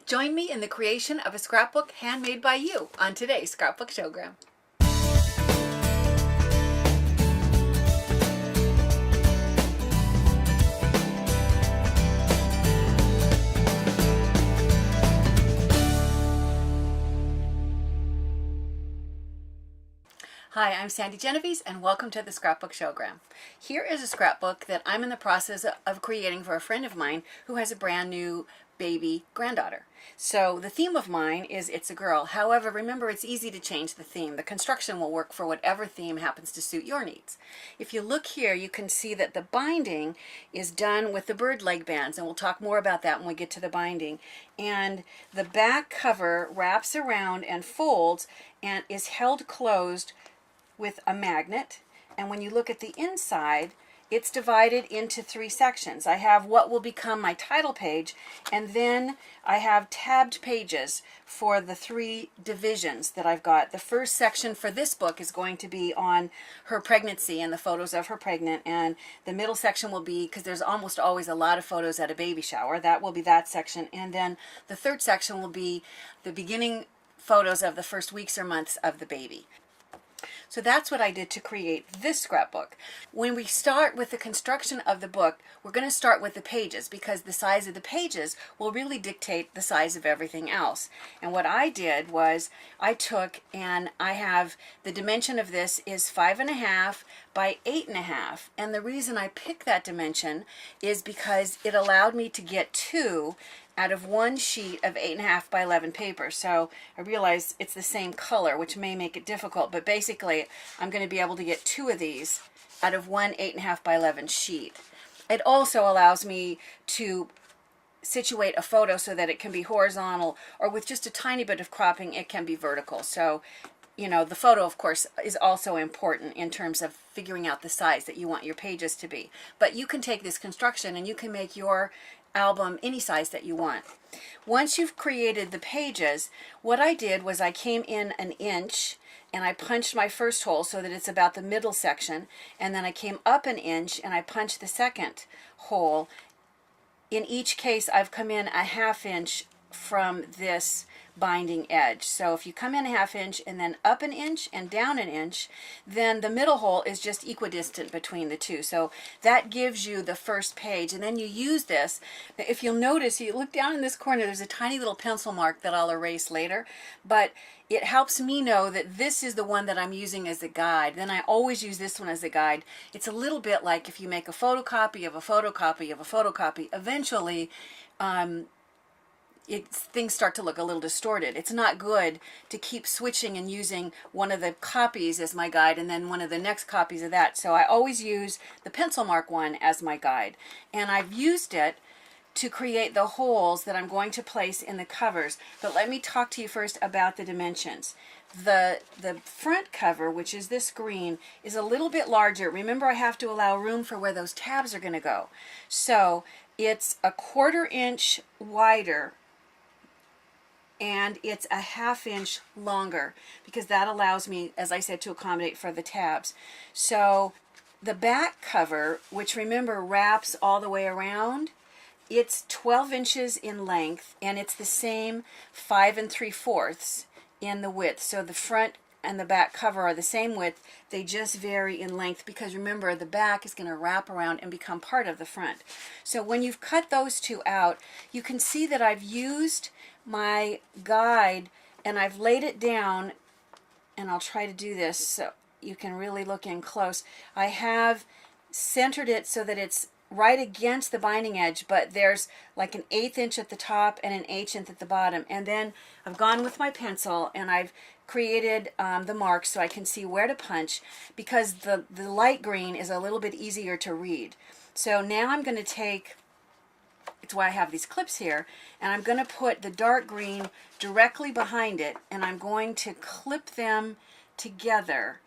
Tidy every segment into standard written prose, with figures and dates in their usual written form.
Join me in the creation of a scrapbook handmade by you on today's Scrapbook Showgram. Hi, I'm Sandy Genovese and welcome to the Scrapbook Showgram. Here is a scrapbook that I'm in the process of creating for a friend of mine who has a brand new baby granddaughter. So the theme of mine is It's a Girl. However, remember, it's easy to change the theme. The construction will work for whatever theme happens to suit your needs. If you look here, you can see that the binding is done with the bird leg bands, and we'll talk more about that when we get to the binding. And the back cover wraps around and folds and is held closed with a magnet, and when you look at the inside, it's divided into 3 sections. I have what will become my title page, and then I have tabbed pages for the 3 divisions that I've got. The first section for this book is going to be on her pregnancy and the photos of her pregnant, and the middle section will be, because there's almost always a lot of photos at a baby shower, that will be that section, and then the third section will be the beginning photos of the first weeks or months of the baby. So that's what I did to create this scrapbook. When we start with the construction of the book, we're going to start with the pages because the size of the pages will really dictate the size of everything else. And what I did was I took, and I have the dimension of this is 5.5 by 8.5. And the reason I picked that dimension is because it allowed me to get 2 out of 1 sheet of 8.5 by 11 paper. So I realize it's the same color, which may make it difficult, but basically I'm going to be able to get 2 of these out of 1 8.5 by 11 sheet. It also allows me to situate a photo so that it can be horizontal, or with just a tiny bit of cropping it can be vertical. So you know, the photo, of course, is also important in terms of figuring out the size that you want your pages to be. But you can take this construction and you can make your album any size that you want. Once you've created the pages, what I did was I came in 1 inch and I punched my first hole so that it's about the middle section, and then I came up 1 inch and I punched the second hole. In each case, I've come in 1/2 inch from this binding edge. So if you come in 1/2 inch and then up 1 inch and down 1 inch, then the middle hole is just equidistant between the two. So that gives you the first page, and then you use this. If you'll notice, you look down in this corner, there's a tiny little pencil mark that I'll erase later, but it helps me know that this is the one that I'm using as a guide. Then I always use this one as a guide. It's a little bit like if you make a photocopy of a photocopy of a photocopy, eventually things start to look a little distorted. It's not good to keep switching and using one of the copies as my guide and then one of the next copies of that. So I always use the pencil mark one as my guide. And I've used it to create the holes that I'm going to place in the covers. But let me talk to you first about the dimensions. The front cover, which is this green, is a little bit larger. Remember, I have to allow room for where those tabs are going to go. So it's 1/4 inch wider, and it's 1/2 inch longer because that allows me, as I said, to accommodate for the tabs. So the back cover, which remember wraps all the way around, it's 12 inches in length, and it's the same 5 3/4 in the width. So the front and the back cover are the same width, they just vary in length because remember, the back is going to wrap around and become part of the front. So when you've cut those 2 out, you can see that I've used my guide and I've laid it down, and I'll try to do this so you can really look in close. I have centered it so that it's right against the binding edge, but there's like 1/8 inch at the top and 1/8 inch at the bottom. And then I've gone with my pencil and I've created the marks so I can see where to punch, because the light green is a little bit easier to read. So now I'm going to take, it's why I have these clips here, and I'm going to put the dark green directly behind it, and I'm going to clip them together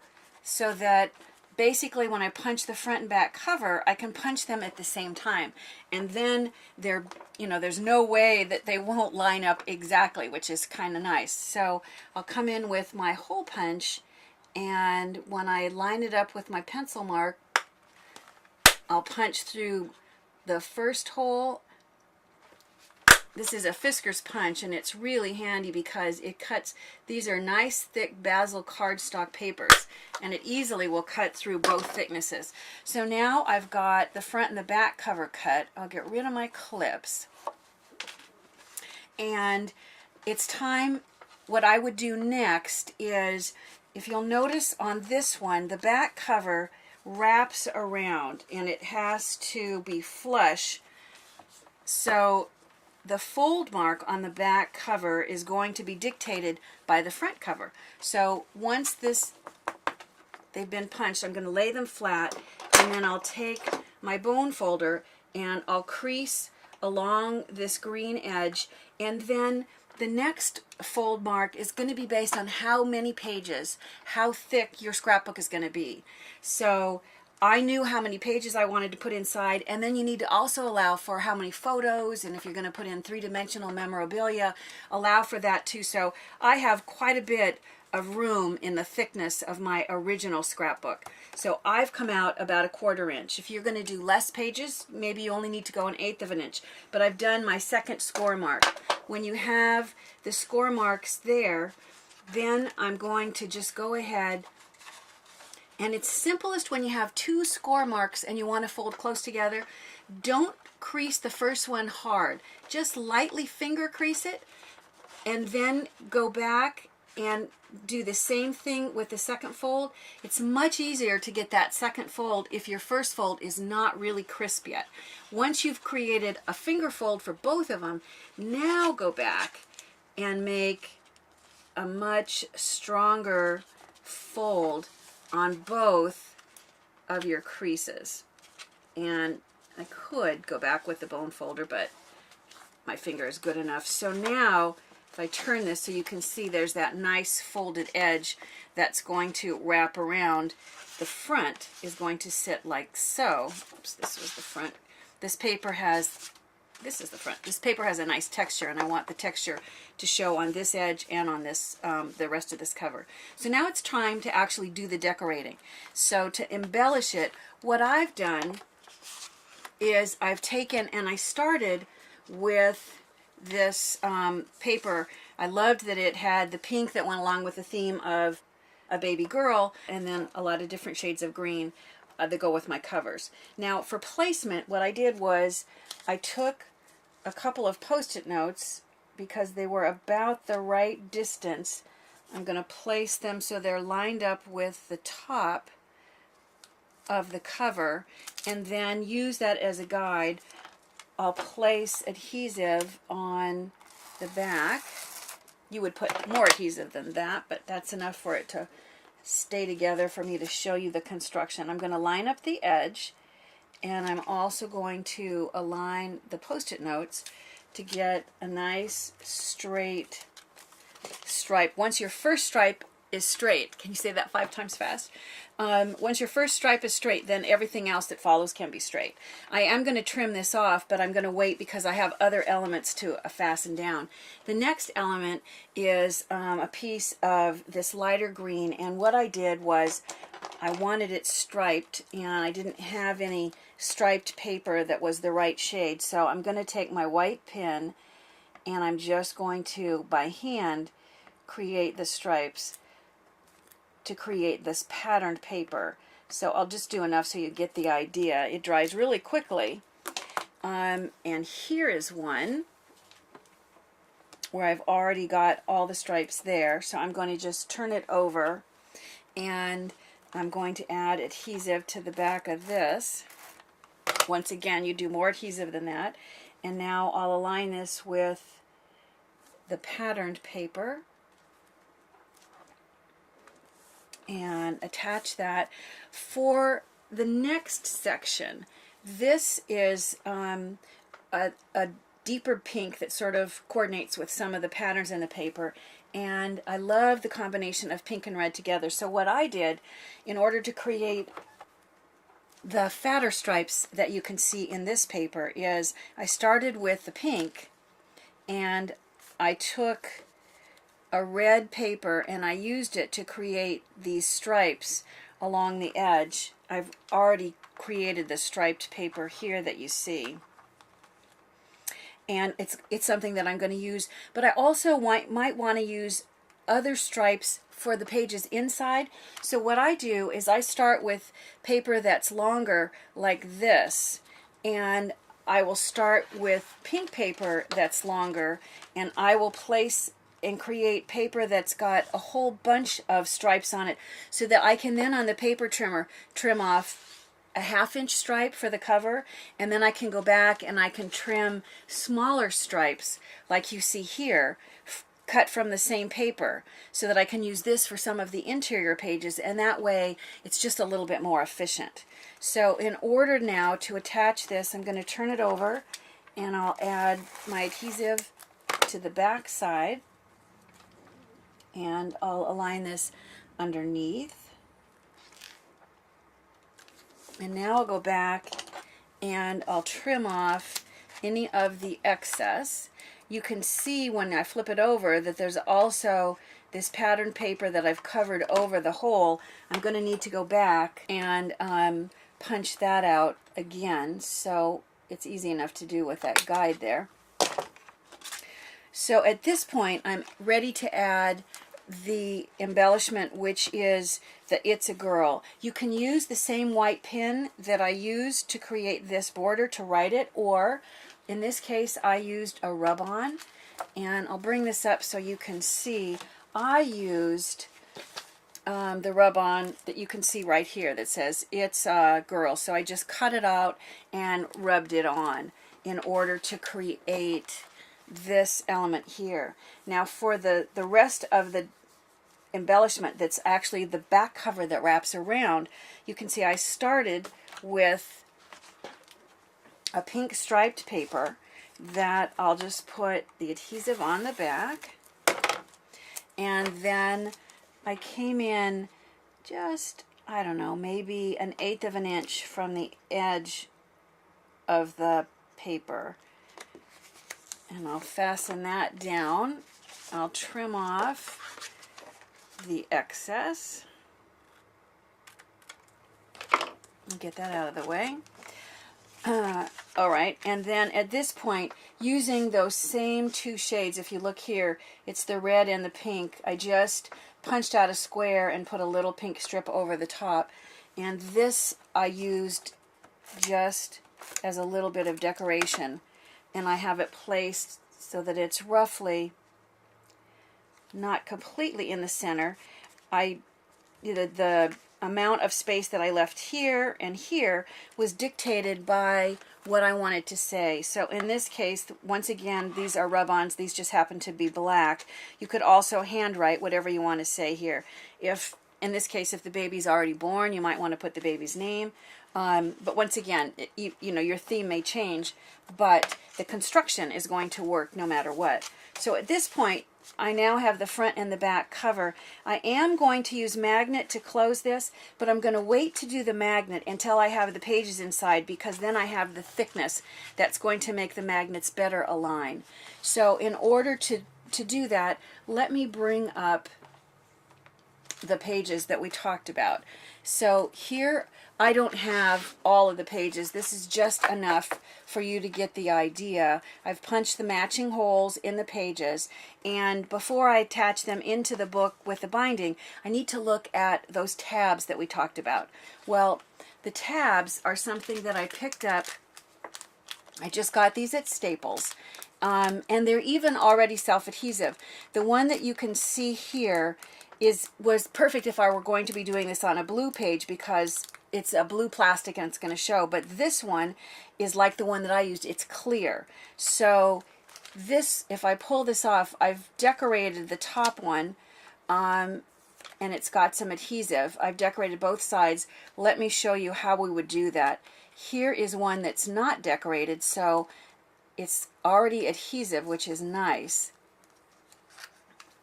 so that basically when I punch the front and back cover, I can punch them at the same time. And then there's no way that they won't line up exactly, which is kind of nice. So I'll come in with my hole punch, and when I line it up with my pencil mark, I'll punch through the first hole this is a Fisker's punch, and it's really handy because it cuts, these are nice thick Basil cardstock papers, and it easily will cut through both thicknesses. So now I've got the front and the back cover cut. I'll get rid of my clips. And it's time, what I would do next is, if you'll notice on this one, the back cover wraps around and it has to be flush. So the fold mark on the back cover is going to be dictated by the front cover. So once they've been punched, I'm going to lay them flat, and then I'll take my bone folder and I'll crease along this green edge, and then the next fold mark is going to be based on how many pages, how thick your scrapbook is going to be. So I knew how many pages I wanted to put inside, and then you need to also allow for how many photos, and if you're going to put in three-dimensional memorabilia, allow for that too. So I have quite a bit of room in the thickness of my original scrapbook. So I've come out about a 1/4 inch. If you're going to do less pages, maybe you only need to go 1/8 of an inch. But I've done my second score mark. When you have the score marks there, then I'm going to just go ahead, and it's simplest when you have 2 score marks and you want to fold close together. Don't crease the first one hard. Just lightly finger crease it, and then go back and do the same thing with the second fold. It's much easier to get that second fold if your first fold is not really crisp yet. Once you've created a finger fold for both of them, now go back and make a much stronger fold on both of your creases. And I could go back with the bone folder, but my finger is good enough. So now if I turn this so you can see, there's that nice folded edge that's going to wrap around. The front is going to sit like so. Oops, this was the front. This paper has, this is the front. This paper has a nice texture, and I want the texture to show on this edge and on this, the rest of this cover. So now it's time to actually do the decorating. So to embellish it, what I've done is I've taken, and I started with this paper. I loved that it had the pink that went along with the theme of a baby girl, and then a lot of different shades of green that go with my covers. Now for placement, what I did was I took a couple of Post-it notes, because they were about the right distance. I'm going to place them so they're lined up with the top of the cover, and then use that as a guide. I'll place adhesive on the back. You would put more adhesive than that, but that's enough for it to stay together for me to show you the construction. I'm going to line up the edge, and I'm also going to align the Post-it notes to get a nice straight stripe. Once your first stripe is straight, can you say that 5 times fast? Once your first stripe is straight, then everything else that follows can be straight. I am going to trim this off, but I'm going to wait because I have other elements to fasten down. The next element is a piece of this lighter green, and what I did was I wanted it striped, and I didn't have any striped paper that was the right shade, so I'm going to take my white pen, and I'm just going to, by hand, create the stripes to create this patterned paper. So I'll just do enough so you get the idea. It dries really quickly. And here is one where I've already got all the stripes there. So I'm going to just turn it over, and I'm going to add adhesive to the back of this. Once again, you do more adhesive than that. And now I'll align this with the patterned paper and attach that. For the next section, this is a deeper pink that sort of coordinates with some of the patterns in the paper, and I love the combination of pink and red together. So what I did, in order to create the fatter stripes that you can see in this paper, is I started with the pink, and I took a red paper and I used it to create these stripes along the edge. I've already created the striped paper here that you see. and it's something that I'm going to use. But I also might want to use other stripes for the pages inside. So what I do is I start with paper that's longer like this, and I will start with pink paper that's longer, and I will place and create paper that's got a whole bunch of stripes on it, so that I can then on the paper trimmer trim off a 1/2 inch stripe for the cover, and then I can go back and I can trim smaller stripes like you see here, cut from the same paper, so that I can use this for some of the interior pages, and that way it's just a little bit more efficient. So in order now to attach this, I'm going to turn it over and I'll add my adhesive to the back side, and I'll align this underneath. And now I'll go back and I'll trim off any of the excess. You can see when I flip it over that there's also this pattern paper that I've covered over the hole. I'm going to need to go back and punch that out again, so it's easy enough to do with that guide there. So at this point I'm ready to add the embellishment, which is the It's a Girl. You can use the same white pin that I used to create this border to write it, or in this case I used a rub-on, and I'll bring this up so you can see. I used the rub-on that you can see right here that says It's a Girl, so I just cut it out and rubbed it on in order to create this element here. Now for the rest of the embellishment, that's actually the back cover that wraps around, you can see I started with a pink striped paper that I'll just put the adhesive on the back, and then I came in just, I don't know, maybe 1/8 of an inch from the edge of the paper, and I'll fasten that down. I'll trim off the excess and get that out of the way. Alright, and then at this point, using those same two shades, if you look here, it's the red and the pink, I just punched out a square and put a little pink strip over the top, and this I used just as a little bit of decoration, and I have it placed so that it's roughly not completely in the center. The amount of space that I left here and here was dictated by what I wanted to say. So in this case, once again, these are rub-ons. These just happen to be black. You could also handwrite whatever you want to say here. If, in this case, if the baby's already born, you might want to put the baby's name. But once again, you know, your theme may change, but the construction is going to work no matter what. So at this point, I now have the front and the back cover. I am going to use magnet to close this, but I'm going to wait to do the magnet until I have the pages inside, because then I have the thickness that's going to make the magnets better align. So in order to do that, let me bring up the pages that we talked about. So here I don't have all of the pages. This is just enough for you to get the idea. I've punched the matching holes in the pages, and before I attach them into the book with the binding, I need to look at those tabs that we talked about. Well, the tabs are something that I picked up. I just got these at Staples, and they're even already self-adhesive. The one that you can see here was perfect if I were going to be doing this on a blue page, because it's a blue plastic and it's going to show, but this one is like the one that I used. It's clear. So this, if I pull this off, I've decorated the top one, and it's got some adhesive. I've decorated both sides. Let me show you how we would do that. Here is one that's not decorated, so it's already adhesive, which is nice.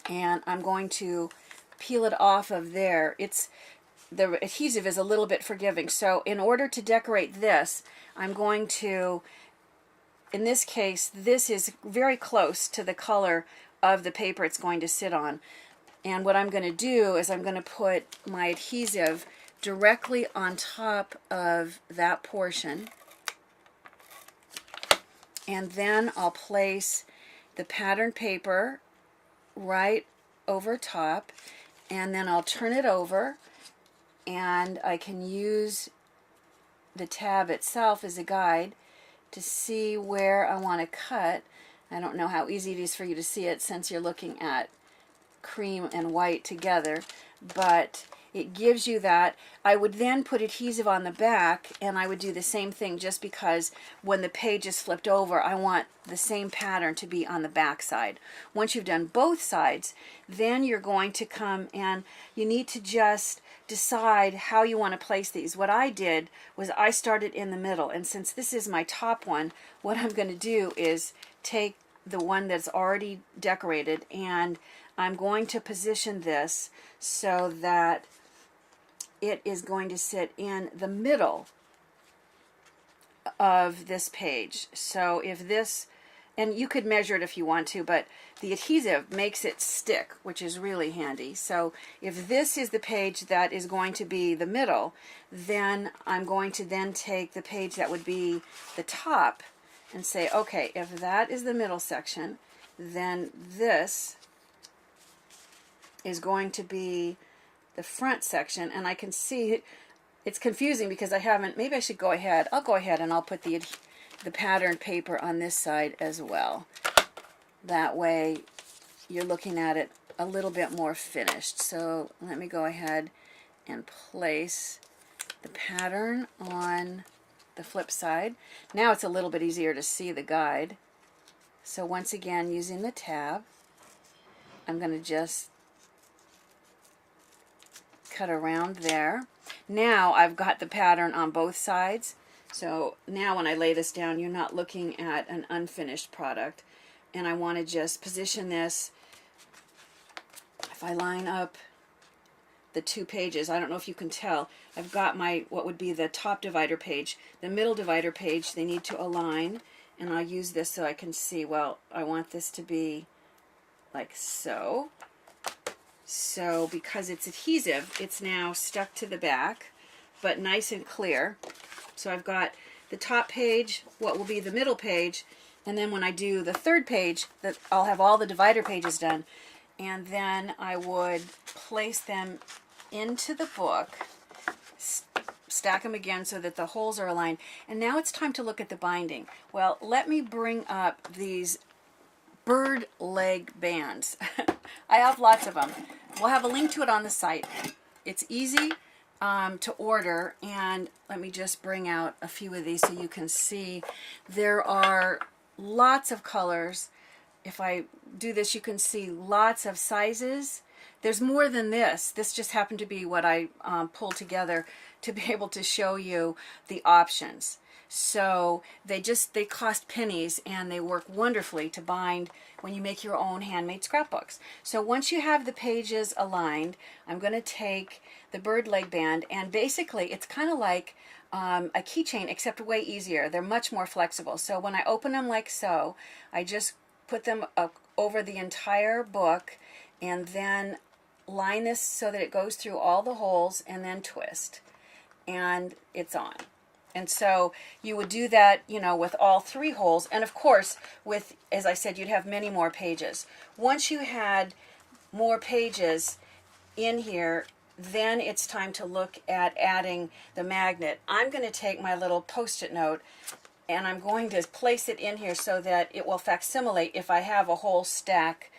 And I'm going to peel it off of there. The adhesive is a little bit forgiving, so in order to decorate this, I'm going to, in this case, this is very close to the color of the paper it's going to sit on, and what I'm going to do is I'm going to put my adhesive directly on top of that portion, and then I'll place the pattern paper right over top, and then I'll turn it over, and I can use the tab itself as a guide to see where I want to cut. I don't know how easy it is for you to see it since you're looking at cream and white together, but it gives you that. I would then put adhesive on the back, and I would do the same thing, just because when the page is flipped over, I want the same pattern to be on the back side. Once you've done both sides, then you're going to come and you need to just decide how you want to place these. What I did was I started in the middle, and since this is my top one, what I'm going to do is take the one that's already decorated, and I'm going to position this so that it is going to sit in the middle of this page. So if this, and you could measure it if you want to, but the adhesive makes it stick, which is really handy. So if this is the page that is going to be the middle, then I'm going to then take the page that would be the top and say, okay, if that is the middle section, then this is going to be the front section. And I can see it's confusing because I haven't, maybe I should go ahead, I'll go ahead and I'll put the patterned paper on this side as well. That way you're looking at it a little bit more finished. So let me go ahead and place the pattern on the flip side. Now it's a little bit easier to see the guide. So once again, using the tab, I'm going to just cut around there. Now I've got the pattern on both sides. So now when I lay this down, you're not looking at an unfinished product. And I want to just position this. If I line up the two pages, I don't know if you can tell, I've got my, what would be the top divider page, the middle divider page, they need to align, and I'll use this so I can see, well, I want this to be like so. So because it's adhesive, it's now stuck to the back, but nice and clear. So I've got the top page, what will be the middle page, and then when I do the third page, that I'll have all the divider pages done, and then I would place them into the book, stack them again so that the holes are aligned. And now it's time to look at the binding. Well, let me bring up these bird leg bands. I have lots of them. We'll have a link to it on the site. It's easy to order, and let me just bring out a few of these so you can see. There are lots of colors. If I do this, you can see lots of sizes. There's more than this. This just happened to be what I pulled together to be able to show you the options. So they cost pennies, and they work wonderfully to bind when you make your own handmade scrapbooks. So once you have the pages aligned, I'm going to take the bird leg band, and basically it's kind of like a keychain, except way easier. They're much more flexible. So when I open them like so, I just put them over the entire book, and then line this so that it goes through all the holes, and then twist, and it's on. And so you would do that, you know, with all three holes. And of course, with, as I said, you'd have many more pages. Once you had more pages in here, then it's time to look at adding the magnet. I'm going to take my little Post-it note, and I'm going to place it in here so that it will facsimilate if I have a whole stack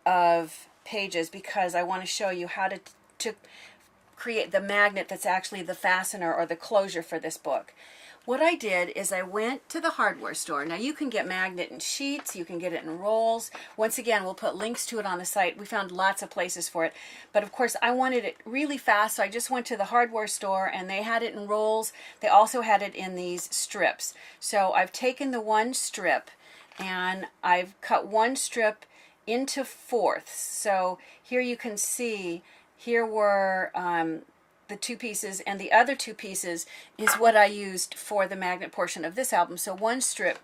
of pages, because I want to show you how to create the magnet that's actually the fastener or the closure for this book. What I did is I went to the hardware store. Now you can get magnet in sheets, you can get it in rolls. Once again, we'll put links to it on the site. We found lots of places for it. But of course, I wanted it really fast, so I just went to the hardware store, and they had it in rolls. They also had it in these strips. So I've taken the one strip, and I've cut one strip into fourths. So here you can see, here were the two pieces, and the other two pieces is what I used for the magnet portion of this album. So one strip,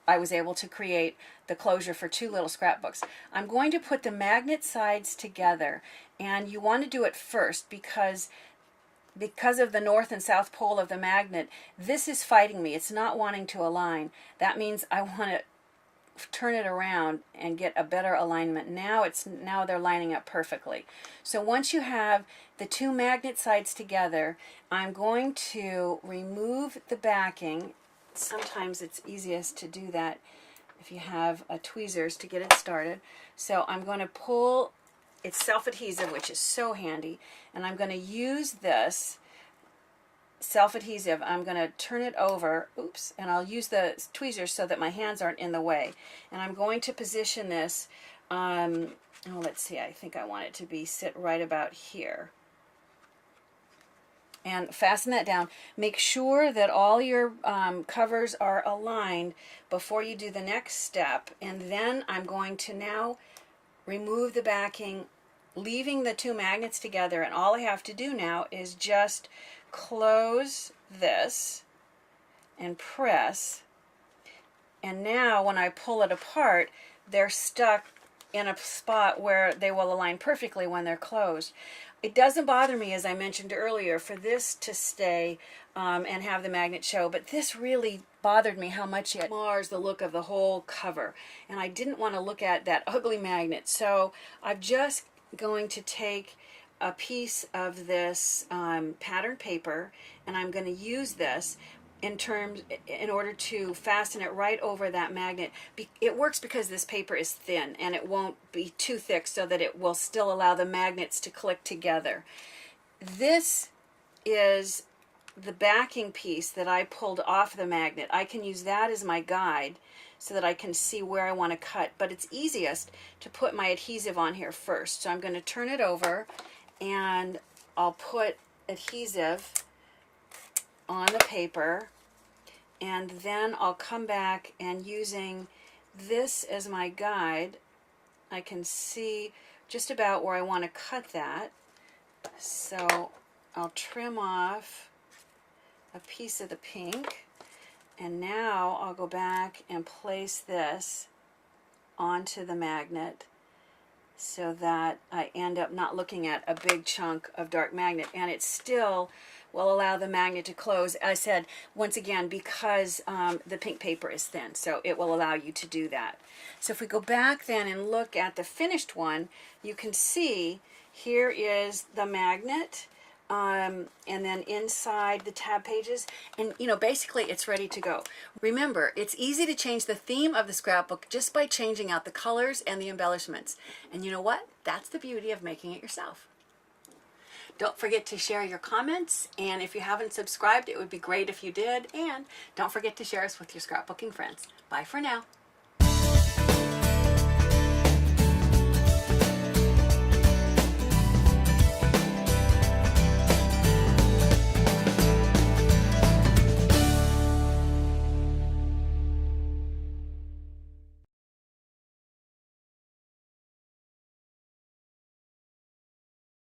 I was able to create the closure for two little scrapbooks. I'm going to put the magnet sides together, and you want to do it first because because of the north and south pole of the magnet, this is fighting me. It's not wanting to align. That means I want to turn it around and get a better alignment. Now they're lining up perfectly. So once you have the two magnet sides together, I'm going to remove the backing. Sometimes it's easiest to do that if you have tweezers to get it started. So I'm going to pull, it's self-adhesive, which is so handy, and I'm going to use this self-adhesive. I'm going to turn it over, oops, and I'll use the tweezers so that my hands aren't in the way. And I'm going to position this, oh, let's see, I think I want it to sit right about here. And fasten that down. Make sure that all your covers are aligned before you do the next step. And then I'm going to now remove the backing, leaving the two magnets together. And all I have to do now is just close this and press. And now when I pull it apart, they're stuck in a spot where they will align perfectly when they're closed. It doesn't bother me, as I mentioned earlier, for this to stay and have the magnet show, but this really bothered me how much it mars the look of the whole cover. And I didn't want to look at that ugly magnet, so I'm just going to take a piece of this pattern paper, and I'm going to use this in order to fasten it right over that magnet. It works because this paper is thin and it won't be too thick, so that it will still allow the magnets to click together. This is the backing piece that I pulled off the magnet. I can use that as my guide so that I can see where I want to cut, but it's easiest to put my adhesive on here first. So I'm going to turn it over and I'll put adhesive on the paper, and then I'll come back, and using this as my guide, I can see just about where I want to cut that. So I'll trim off a piece of the pink, and now I'll go back and place this onto the magnet so that I end up not looking at a big chunk of dark magnet, and it still will allow the magnet to close. I said, once again, because the pink paper is thin, so it will allow you to do that. So if we go back then and look at the finished one, you can see here is the magnet, and then inside the tab pages, and basically it's ready to go. Remember, it's easy to change the theme of the scrapbook just by changing out the colors and the embellishments. And you know what? That's the beauty of making it yourself. Don't forget to share your comments, and if you haven't subscribed, it would be great if you did, and don't forget to share us with your scrapbooking friends. Bye for now.